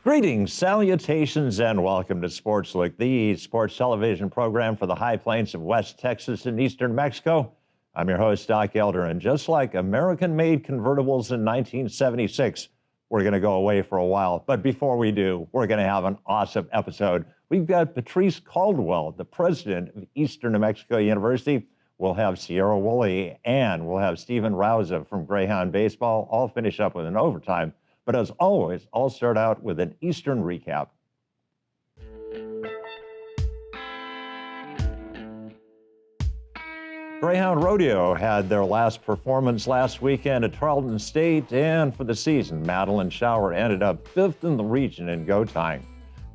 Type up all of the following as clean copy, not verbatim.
Greetings, salutations, and welcome to Sportslook, the sports television program for the high plains of West Texas and eastern Mexico. I'm your host, Doc Elder, and just like American-made convertibles in 1976, we're going to go away for a while. But before we do, we're going to have an awesome episode. We've got Patrice Caldwell, the president of Eastern New Mexico University. We'll have Sierra Woolley, and we'll have Steven Rauza from Greyhound Baseball. All finish up with an overtime. But as always, I'll start out with an Eastern recap. Greyhound Rodeo had their last performance last weekend at Tarleton State, and for the season, Madeline Shower ended up 5th in the region in go time.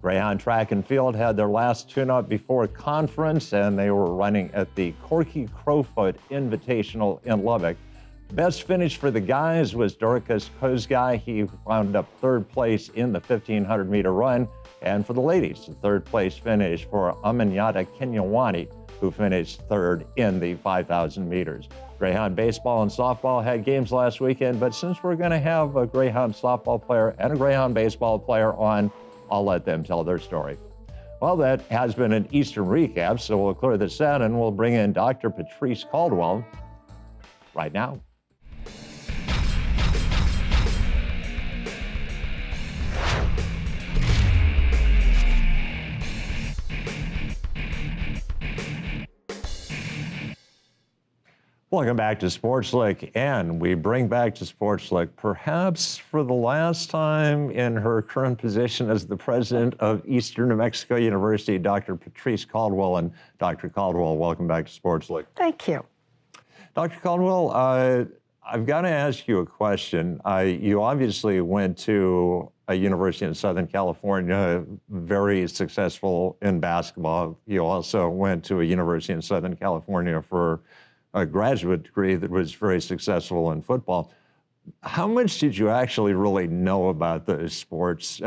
Greyhound Track and Field had their last tune-up before conference, and they were running at the Corky Crowfoot Invitational in Lubbock. Best finish for the guys was Dorcas Kozgai. He wound up 3rd place in the 1,500-meter run. And for the ladies, the 3rd place finish for Amanyata Kenyawani, who finished 3rd in the 5,000 meters. Greyhound baseball and softball had games last weekend, but since we're going to have a Greyhound softball player and a Greyhound baseball player on, I'll let them tell their story. Well, that has been an Eastern recap, so we'll clear this out and we'll bring in Dr. Patrice Caldwell right now. Welcome back to Sportslook, and we bring back to Sportslook, perhaps for the last time in her current position as the president of Eastern New Mexico University, Dr. Patrice Caldwell. And Dr. Caldwell, welcome back to Sportslook. Thank you. Dr. Caldwell, I've got to ask you a question. You obviously went to a university in Southern California, very successful in basketball. You also went to a university in Southern California for a graduate degree that was very successful in football. How much did you actually really know about those sports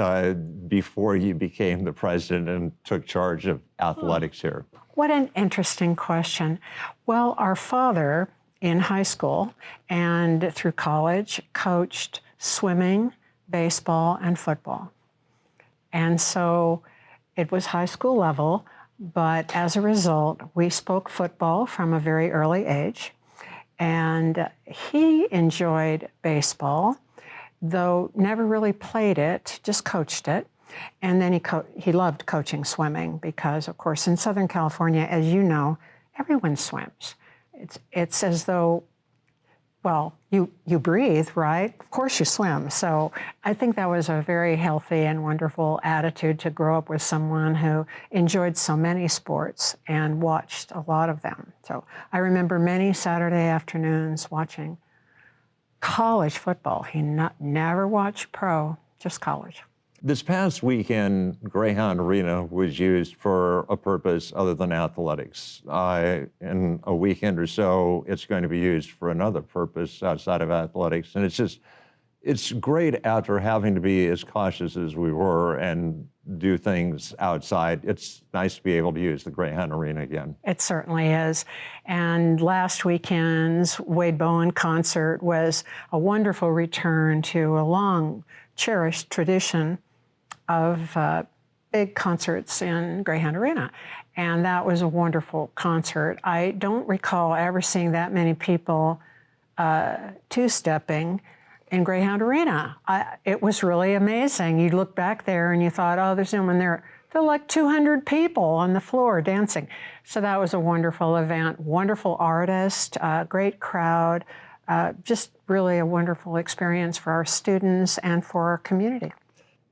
before you became the president and took charge of athletics here? What an interesting question. Well, our father in high school and through college coached swimming, baseball, and football. And so it was high school level. But as a result, we spoke football from a very early age, and he enjoyed baseball, though never really played it, just coached it. And then he loved coaching swimming because, of course, in Southern California, as you know, everyone swims. It's as though, well, you breathe, right? Of course you swim. So I think that was a very healthy and wonderful attitude to grow up with someone who enjoyed so many sports and watched a lot of them. So I remember many Saturday afternoons watching college football. He never watched pro, just college. This past weekend, Greyhound Arena was used for a purpose other than athletics. In a weekend or so, it's going to be used for another purpose outside of athletics. And it's great after having to be as cautious as we were and do things outside. It's nice to be able to use the Greyhound Arena again. It certainly is. And last weekend's Wade Bowen concert was a wonderful return to a long cherished tradition of big concerts in Greyhound Arena. And that was a wonderful concert. I don't recall ever seeing that many people two-stepping in Greyhound Arena. It was really amazing. You look back there and you thought, oh, there's no one there. There were like 200 people on the floor dancing. So that was a wonderful event, wonderful artist, great crowd, just really a wonderful experience for our students and for our community.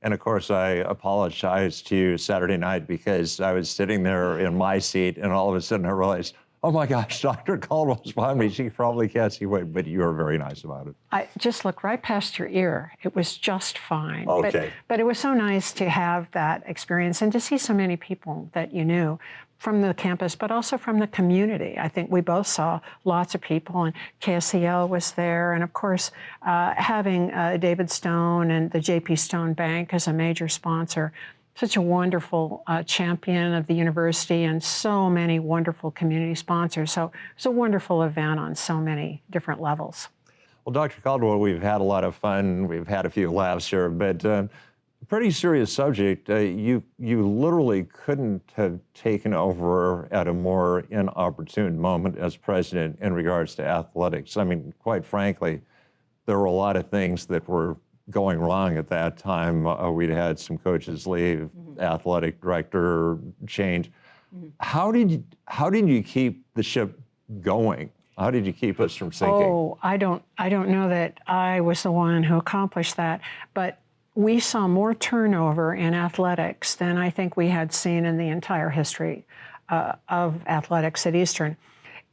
And of course, I apologized to you Saturday night because I was sitting there in my seat and all of a sudden I realized, oh my gosh, Dr. Caldwell's behind me. She probably can't see Wade, but you were very nice about it. I just looked right past your ear. It was just fine. Okay. But it was so nice to have that experience and to see so many people that you knew from the campus, but also from the community. I think we both saw lots of people, and KSCL was there. And of course, having David Stone and the J.P. Stone Bank as a major sponsor, such a wonderful champion of the university and so many wonderful community sponsors. So it's a wonderful event on so many different levels. Well, Dr. Caldwell, we've had a lot of fun. We've had a few laughs here, but pretty serious subject. You literally couldn't have taken over at a more inopportune moment as president in regards to athletics. I mean, quite frankly, there were a lot of things that were going wrong at that time. We'd had some coaches leave, athletic director change. How did you keep the ship going? How did you keep us from sinking? Oh, I don't know that I was the one who accomplished that, but we saw more turnover in athletics than I think we had seen in the entire history of athletics at Eastern.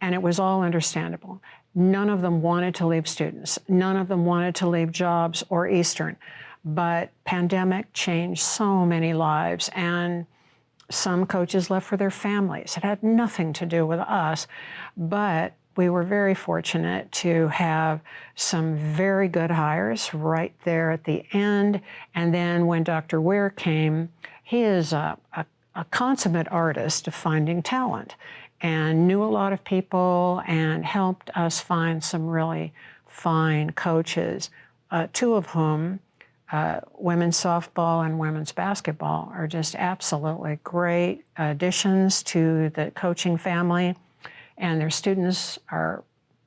And it was all understandable. None of them wanted to leave students. None of them wanted to leave jobs or Eastern. But pandemic changed so many lives, and some coaches left for their families. It had nothing to do with us, but we were very fortunate to have some very good hires right there at the end. And then when Dr. Weir came, he is a consummate artist of finding talent and knew a lot of people and helped us find some really fine coaches, two of whom, women's softball and women's basketball, are just absolutely great additions to the coaching family. And their students are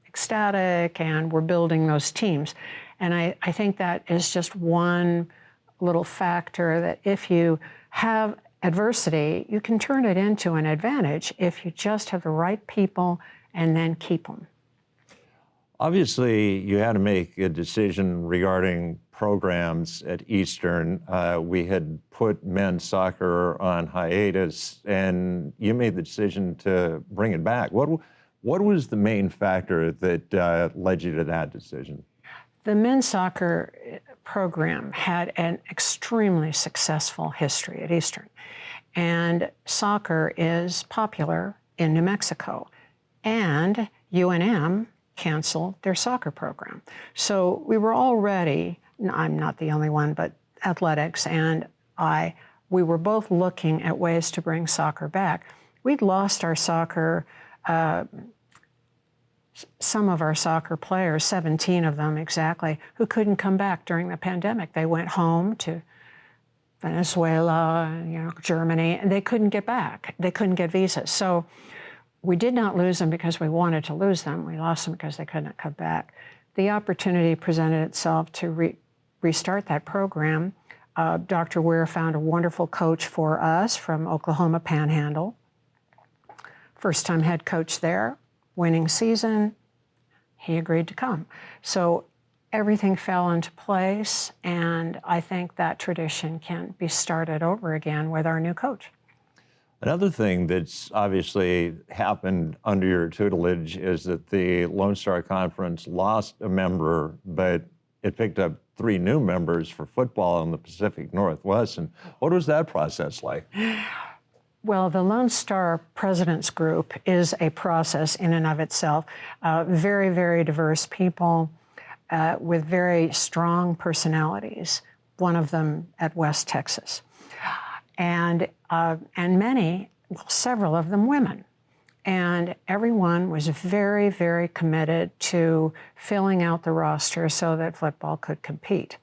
ecstatic, and we're building those teams. And I think that is just one little factor, that if you have adversity, you can turn it into an advantage if you just have the right people and then keep them. Obviously, you had to make a decision regarding programs at Eastern. We had put men's soccer on hiatus, and you made the decision to bring it back. What was the main factor that led you to that decision? The men's soccer program had an extremely successful history at Eastern, and soccer is popular in New Mexico, and UNM canceled their soccer program. So we were already, I'm not the only one, but athletics and we were both looking at ways to bring soccer back. We'd lost our soccer, some of our soccer players, 17 of them exactly, who couldn't come back during the pandemic. They went home to Venezuela, Germany, and they couldn't get back. They couldn't get visas. So we did not lose them because we wanted to lose them. We lost them because they couldn't come back. The opportunity presented itself to restart that program. Dr. Weir found a wonderful coach for us from Oklahoma Panhandle. First-time head coach there, winning season. He agreed to come. So everything fell into place, and I think that tradition can be started over again with our new coach. Another thing that's obviously happened under your tutelage is that the Lone Star Conference lost a member, but it picked up 3 new members for football in the Pacific Northwest. And what was that process like? Well, the Lone Star President's Group is a process in and of itself. Very, very diverse people with very strong personalities, one of them at West Texas. And many, well, several of them women. And everyone was very, very committed to filling out the roster so that football could compete.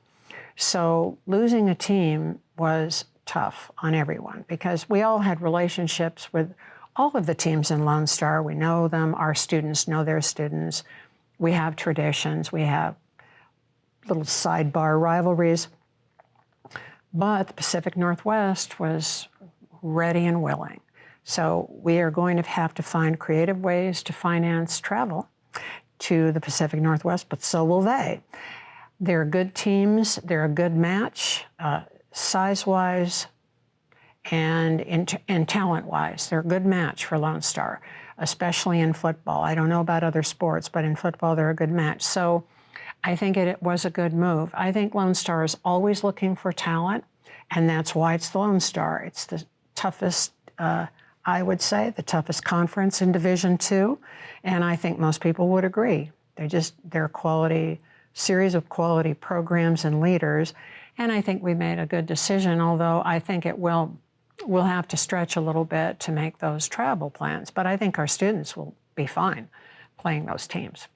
So losing a team was tough on everyone because we all had relationships with all of the teams in Lone Star. We know them, our students know their students. We have traditions, we have little sidebar rivalries. But the Pacific Northwest was ready and willing. So we are going to have to find creative ways to finance travel to the Pacific Northwest, but so will they. They're good teams, they're a good match, size-wise and talent-wise. They're a good match for Lone Star, especially in football. I don't know about other sports, but in football, they're a good match. So I think it was a good move. I think Lone Star is always looking for talent, and that's why it's the Lone Star. It's the toughest, I would say, the toughest conference in Division II, and I think most people would agree. They're quality, series of quality programs and leaders, and I think we made a good decision, although I think we'll have to stretch a little bit to make those travel plans, but I think our students will be fine playing those teams.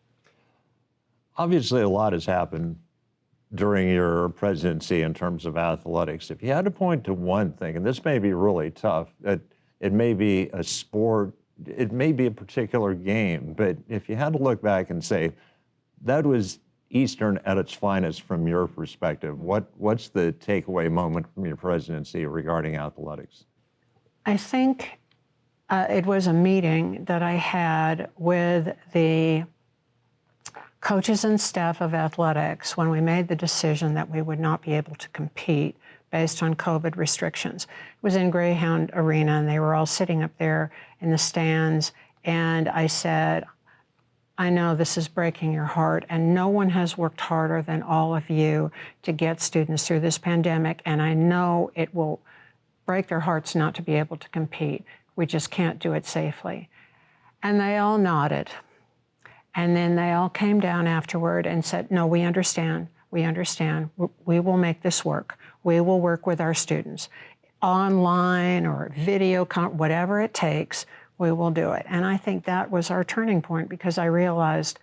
Obviously, a lot has happened during your presidency in terms of athletics. If you had to point to one thing, and this may be really tough, it may be a sport, it may be a particular game, but if you had to look back and say, that was Eastern at its finest from your perspective, what's the takeaway moment from your presidency regarding athletics? I think it was a meeting that I had with the coaches and staff of athletics when we made the decision that we would not be able to compete based on COVID restrictions. It was in Greyhound Arena, and they were all sitting up there in the stands, and I said, I know this is breaking your heart, and no one has worked harder than all of you to get students through this pandemic, and I know it will break their hearts not to be able to compete. We just can't do it safely. And they all nodded. And then they all came down afterward and said, no, we understand. We understand. We will make this work. We will work with our students. Online or video, whatever it takes, we will do it. And I think that was our turning point, because I realized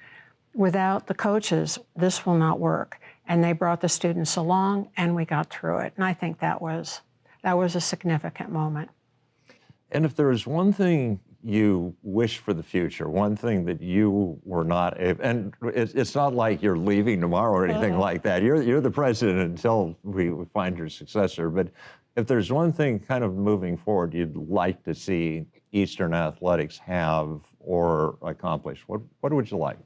without the coaches, this will not work. And they brought the students along, and we got through it. And I think that was a significant moment. And if there is one thing you wish for the future, one thing that you were not able, and it's not like you're leaving tomorrow or anything like that. You're the president until we find your successor. But if there's one thing kind of moving forward you'd like to see Eastern athletics have or accomplish, what would you like?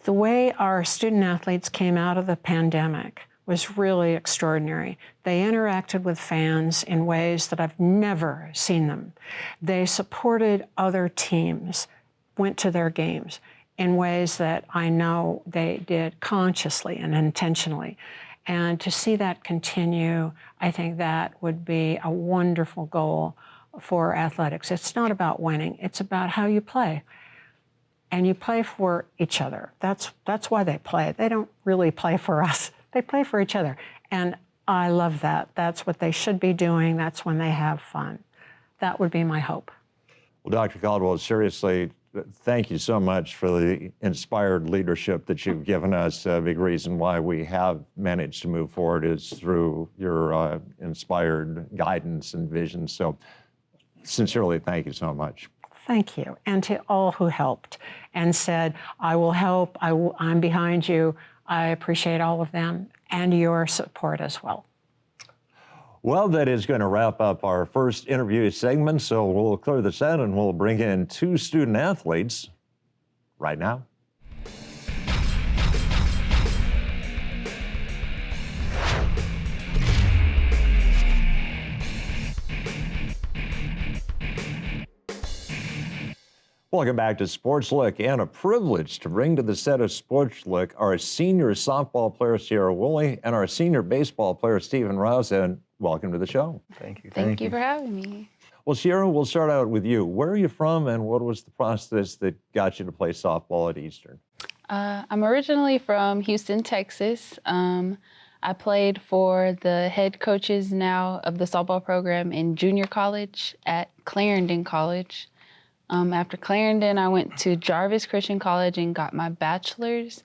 The way our student athletes came out of the pandemic was really extraordinary. They interacted with fans in ways that I've never seen them. They supported other teams, went to their games in ways that I know they did consciously and intentionally. And to see that continue, I think that would be a wonderful goal for athletics. It's not about winning, it's about how you play. And you play for each other. That's why they play. They don't really play for us. They play for each other. And I love that. That's what they should be doing. That's when they have fun. That would be my hope. Well, Dr. Caldwell, seriously, thank you so much for the inspired leadership that you've given us. A big reason why we have managed to move forward is through your inspired guidance and vision. So sincerely, thank you so much. Thank you. And to all who helped and said, I will help, I'm behind you. I appreciate all of them and your support as well. Well, that is going to wrap up our first interview segment, so we'll clear this out and we'll bring in two student athletes right now. Welcome back to Sportslook, and a privilege to bring to the set of Sportslook our senior softball player, Sierra Woolley, and our senior baseball player, Stephen Rouse, and welcome to the show. Thank you. Thank you for having me. Well, Sierra, we'll start out with you. Where are you from, and what was the process that got you to play softball at Eastern? I'm originally from Houston, Texas. I played for the head coaches now of the softball program in junior college at Clarendon College. After Clarendon, I went to Jarvis Christian College and got my bachelor's.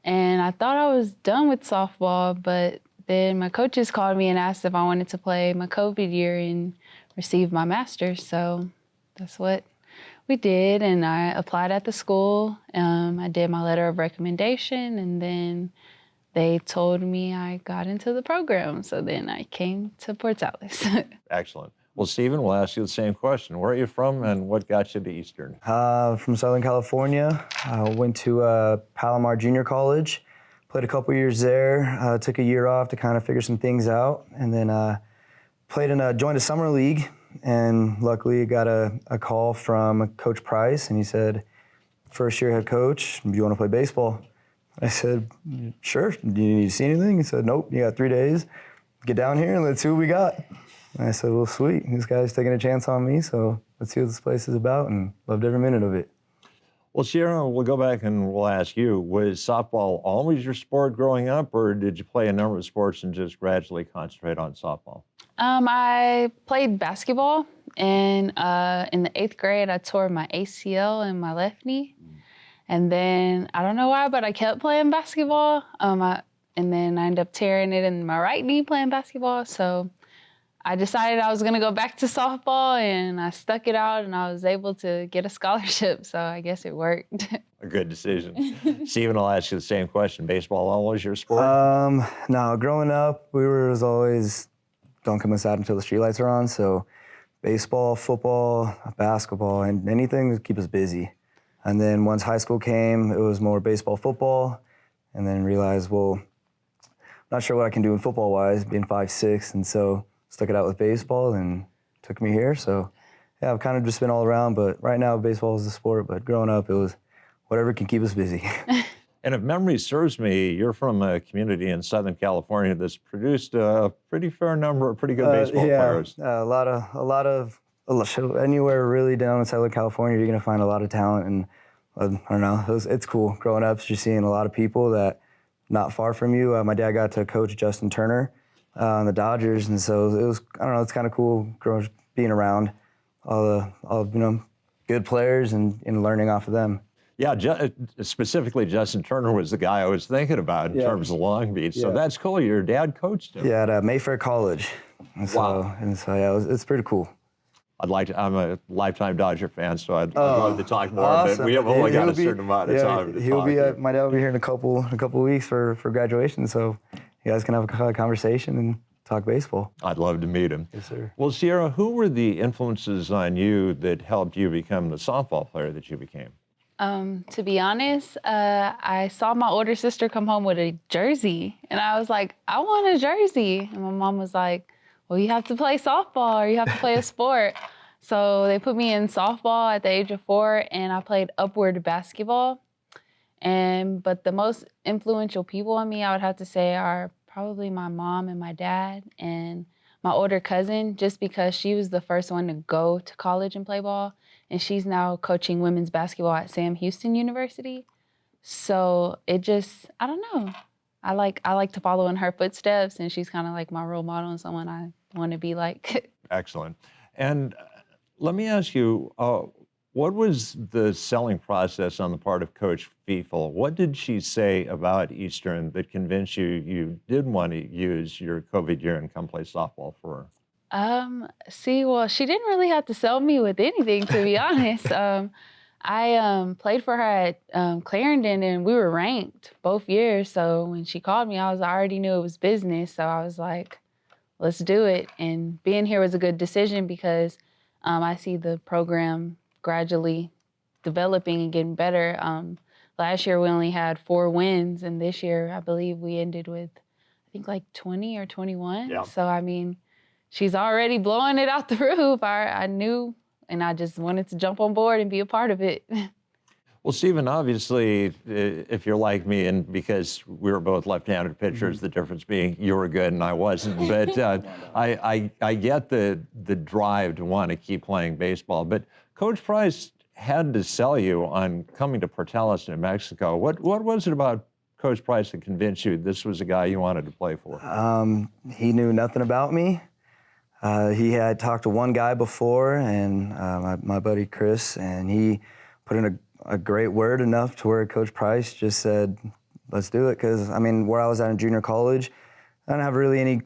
And I thought I was done with softball, but then my coaches called me and asked if I wanted to play my COVID year and receive my master's. So that's what we did. And I applied at the school. I did my letter of recommendation, and then they told me I got into the program. So then I came to Port Alice. Excellent. Well, Stephen, we'll ask you the same question. Where are you from, and what got you to Eastern? From Southern California. I went to Palomar Junior College, played a couple years there, took a year off to kind of figure some things out, and then joined a summer league, and luckily got a call from Coach Price, and he said, first year head coach, do you want to play baseball? I said, sure. Do you need to see anything? He said, nope, you got 3 days. Get down here and let's see what we got. And I said, well, sweet. This guy's taking a chance on me, so let's see what this place is about, and loved every minute of it. Well, Sierra, we'll go back and we'll ask you, was softball always your sport growing up, or did you play a number of sports and just gradually concentrate on softball? I played basketball, and in the 8th grade, I tore my ACL in my left knee. And then, I don't know why, but I kept playing basketball. and then I ended up tearing it in my right knee playing basketball. So I decided I was going to go back to softball, and I stuck it out, and I was able to get a scholarship. So I guess it worked. A good decision. Steven, I'll ask you the same question. Baseball always your sport? No, growing up, was always don't come inside until the streetlights are on. So baseball, football, basketball, and anything to keep us busy. And then once high school came, it was more baseball, football, and then realized, well, not sure what I can do in football-wise, being 5'6", and so stuck it out with baseball and took me here. So yeah, I've kind of just been all around, but right now baseball is the sport, but growing up it was whatever can keep us busy. And if memory serves me, you're from a community in Southern California that's produced a pretty fair number of pretty good baseball players. A lot of anywhere really down in Southern California, you're gonna find a lot of talent, and I don't know, it's cool. Growing up, just seeing a lot of people that not far from you. My dad got to coach Justin Turner on the Dodgers, and so it was, I don't know, it's kind of cool being around all good players and learning off of them. Yeah, specifically Justin Turner was the guy I was thinking about in terms of Long Beach. So that's cool. Your dad coached him. Yeah, at Mayfair College. And so, wow. And so yeah, it's pretty cool. I'm a lifetime Dodger fan, so I'd love to talk more. Awesome. But we have only got a certain amount of time to talk. My dad will be here in a couple of weeks for graduation, so you guys can have a conversation and talk baseball. I'd love to meet him. Yes, sir. Well, Sierra, who were the influences on you that helped you become the softball player that you became? To be honest, I saw my older sister come home with a jersey, and I was like, I want a jersey. And my mom was like, well, you have to play softball or you have to play a sport. So they put me in softball at the age of 4, and I played upward basketball. But the most influential people on me, I would have to say, are probably my mom and my dad and my older cousin, just because she was the first one to go to college and play ball. And she's now coaching women's basketball at Sam Houston University. So it just, I don't know. I like to follow in her footsteps, and she's kind of like my role model and someone I want to be like. Excellent. And let me ask you, what was the selling process on the part of Coach Fiefel? What did she say about Eastern that convinced you did want to use your COVID year and come play softball for her? Well, she didn't really have to sell me with anything, to be honest. I played for her at Clarendon, and we were ranked both years. So when she called me, I already knew it was business. So I was like, let's do it. And being here was a good decision because I see the program gradually developing and getting better. Last year, we only had 4 wins, and this year, I believe we ended with, I think, like 20 or 21. Yeah. So, I mean, she's already blowing it out the roof. I knew, and I just wanted to jump on board and be a part of it. Well, Stephen, obviously, if you're like me, and because we were both left-handed pitchers, the difference being you were good and I wasn't, but I get the drive to want to keep playing baseball. But Coach Price had to sell you on coming to Portales, New Mexico. What was it about Coach Price that convinced you this was a guy you wanted to play for? He knew nothing about me. He had talked to one guy before, and my buddy Chris, and he put in a great word enough to where Coach Price just said, let's do it. Because, I mean, where I was at in junior college, I didn't have really any,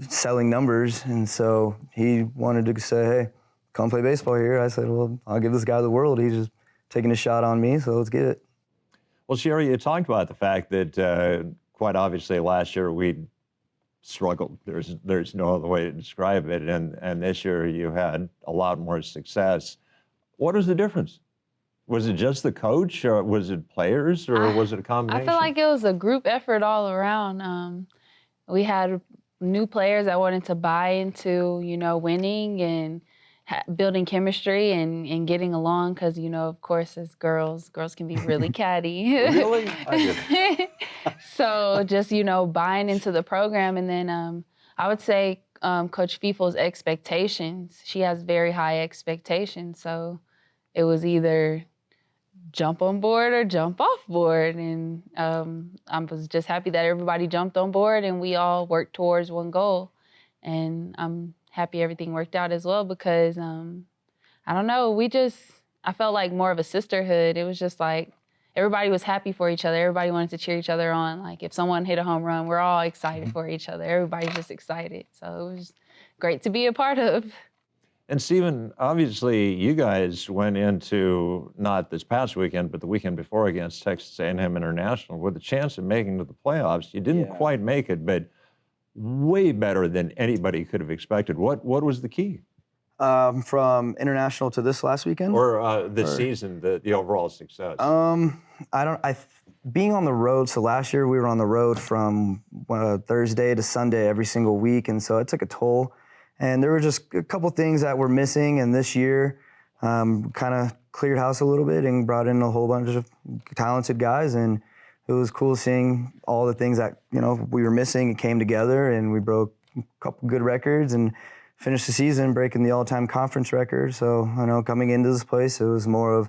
selling numbers. And so he wanted to say, hey, come play baseball here. I said, well, I'll give this guy the world. He's just taking a shot on me, so let's get it. Well, Sherry, you talked about the fact that quite obviously last year we struggled. There's no other way to describe it. And this year you had a lot more success. What is the difference? Was it just the coach, or was it players, or was it a combination? I feel like it was a group effort all around. We had new players that wanted to buy into, winning and building chemistry and getting along because, of course, as girls can be really catty. Really? So just, buying into the program. And then I would say Coach Fiefel's expectations, she has very high expectations. So it was either jump on board or jump off board. And I was just happy that everybody jumped on board and we all worked towards one goal. And I'm happy everything worked out as well because, I don't know, I felt like more of a sisterhood. It was just like everybody was happy for each other. Everybody wanted to cheer each other on. Like if someone hit a home run, we're all excited for each other. Everybody's just excited. So it was great to be a part of. And Stephen, obviously you guys went into not this past weekend, but the weekend before against Texas A&M International with a chance of making to the playoffs. You didn't quite make it, but way better than anybody could have expected. What was the key? From international to this last weekend? Or this season, the overall success? Being on the road, so last year we were on the road from Thursday to Sunday every single week, and so it took a toll. And there were just a couple things that were missing, and this year kind of cleared house a little bit and brought in a whole bunch of talented guys, and it was cool seeing all the things that, you know, we were missing. It came together, and we broke a couple good records and finished the season breaking the all-time conference record. So, I know coming into this place, it was more of,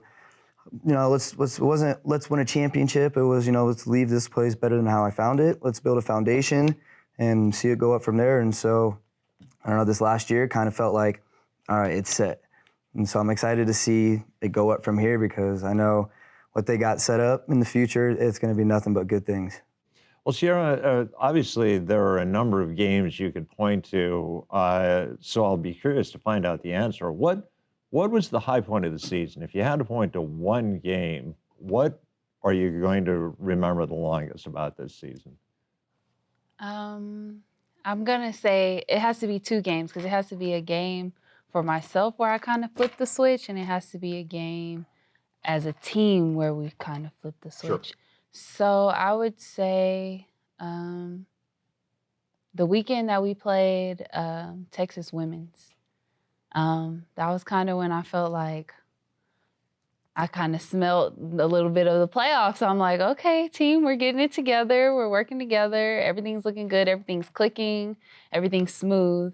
you know, it wasn't let's win a championship. It was, you know, let's leave this place better than how I found it. Let's build a foundation and see it go up from there. And so, I don't know, this last year kind of felt like, all right, it's set. And so I'm excited to see it go up from here because I know what they got set up in the future, it's going to be nothing but good things. Well, Sierra, obviously there are a number of games you could point to, so I'll be curious to find out the answer. What was the high point of the season? If you had to point to one game, what are you going to remember the longest about this season? I'm going to say it has to be two games because it has to be a game for myself where I kind of flipped the switch, and it has to be a game as a team where we kind of flipped the switch. Sure. So I would say the weekend that we played Texas women's, that was kind of when I felt like I kind of smelled a little bit of the playoffs. So I'm like, okay, team, we're getting it together. We're working together. Everything's looking good. Everything's clicking. Everything's smooth.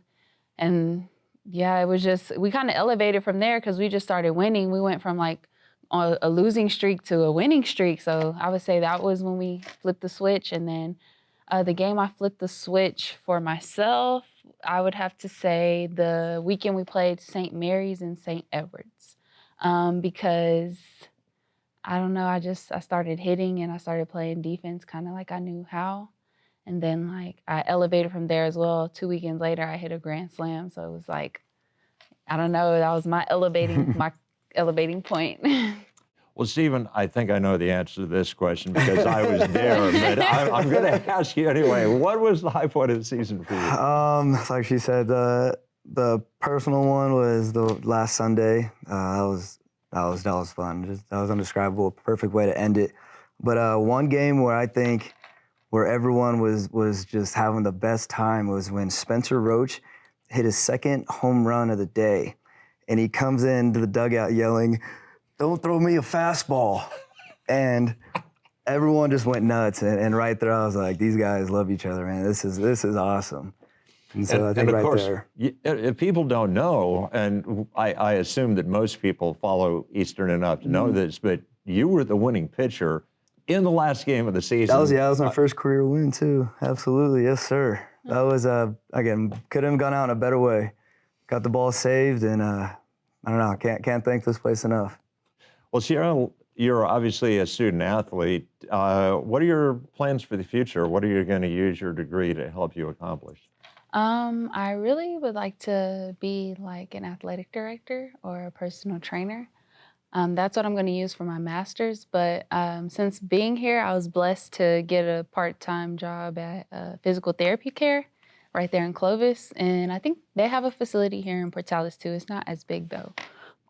And yeah, it was just, we kind of elevated from there because we just started winning. We went from like a losing streak to a winning streak. So I would say that was when we flipped the switch. And then the game I flipped the switch for myself, I would have to say the weekend we played St. Mary's and St. Edward's. Because I don't know, I started hitting and I started playing defense kind of like I knew how. And then like I elevated from there as well. 2 weekends later, I hit a grand slam. So it was like, I don't know, that was my elevating point. Well, Stephen, I think I know the answer to this question because I was there, but I'm going to ask you anyway. What was the high point of the season for you? Like she said, the personal one was the last Sunday. That was fun. That was indescribable. Perfect way to end it. But one game where I think where everyone was just having the best time was when Spencer Roach hit his second home run of the day, and he comes into the dugout yelling, "Don't throw me a fastball," and everyone just went nuts. And right there, I was like, these guys love each other, man. This is awesome. And so I think of right course, there. If people don't know, and I assume that most people follow Eastern enough to know this, but you were the winning pitcher in the last game of the season. That was my first career win too. Absolutely, yes, sir. That was again, couldn't have gone out in a better way. Got the ball saved, and I don't know, can't thank this place enough. Well, Sierra, you're obviously a student athlete. What are your plans for the future? What are you going to use your degree to help you accomplish? I really would like to be like an athletic director or a personal trainer. That's what I'm going to use for my master's. But since being here, I was blessed to get a part-time job at physical therapy care right there in Clovis. And I think they have a facility here in Portales too. It's not as big though.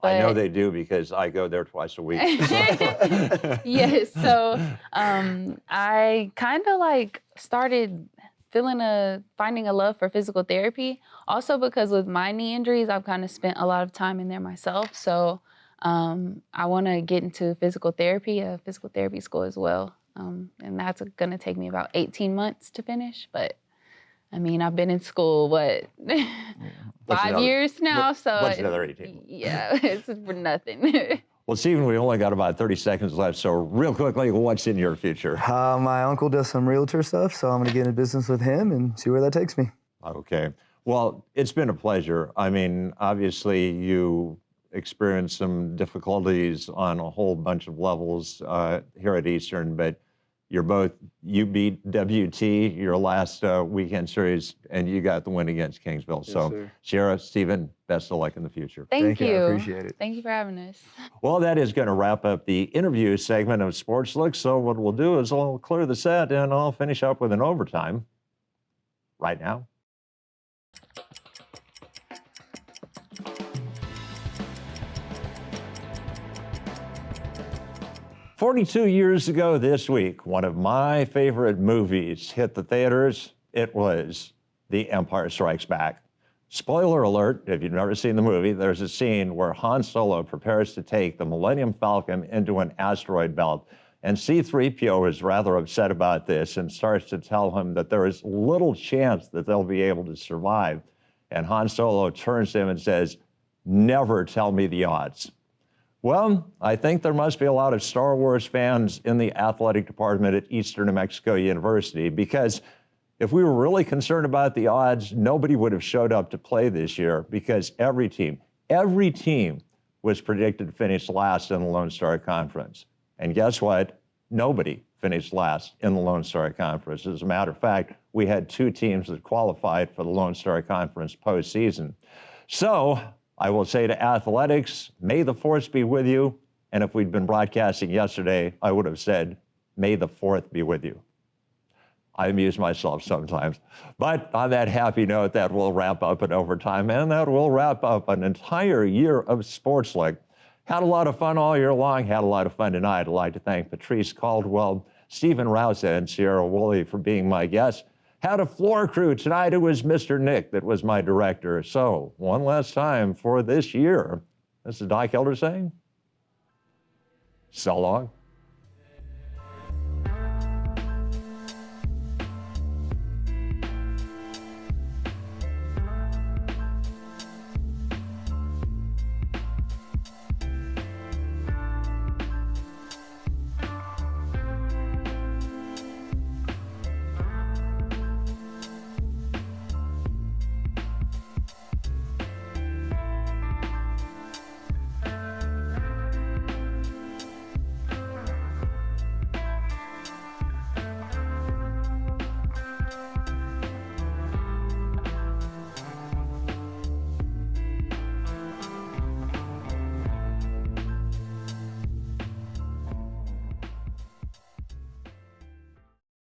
But I know they do because I go there twice a week. So. Yes. So I kind of like started finding a love for physical therapy. Also because with my knee injuries, I've kind of spent a lot of time in there myself. So I want to get into physical therapy school as well. And that's going to take me about 18 months to finish. But I mean, I've been in school, 5 years now. So what's another 18? Yeah, it's for nothing. Well, Stephen, we only got about 30 seconds left, so real quickly, what's in your future? My uncle does some realtor stuff, so I'm going to get into business with him and see where that takes me. Okay. Well, it's been a pleasure. I mean, obviously, you experienced some difficulties on a whole bunch of levels here at Eastern, but you beat WT your last weekend series, and you got the win against Kingsville. Yes, So, sir. Sierra, Stephen, best of luck in the future. Thank you. I appreciate it. Thank you for having us. Well, that is going to wrap up the interview segment of Sportslook. So what we'll do is I'll clear the set, and I'll finish up with an overtime right now. "42 years ago this week, one of my favorite movies hit the theaters. It was The Empire Strikes Back. Spoiler alert, if you've never seen the movie, there's a scene where Han Solo prepares to take the Millennium Falcon into an asteroid belt. And C-3PO is rather upset about this and starts to tell him that there is little chance that they'll be able to survive. And Han Solo turns to him and says, "Never tell me the odds." Well, I think there must be a lot of Star Wars fans in the athletic department at Eastern New Mexico University, because if we were really concerned about the odds, nobody would have showed up to play this year, because every team was predicted to finish last in the Lone Star Conference. And guess what? Nobody finished last in the Lone Star Conference. As a matter of fact, we had 2 teams that qualified for the Lone Star Conference postseason. So I will say to athletics, may the force be with you. And if we'd been broadcasting yesterday, I would have said, may the 4th be with you. I amuse myself sometimes. But on that happy note, that will wrap up an overtime, and that will wrap up an entire year of Sportslook. Had a lot of fun all year long, had a lot of fun tonight. I'd like to thank Patrice Caldwell, Stephen Rouse, and Sierra Woolley for being my guests. Had a floor crew tonight. It was Mr. Nick that was my director. So one last time for this year, this is Doc Elder saying, so long.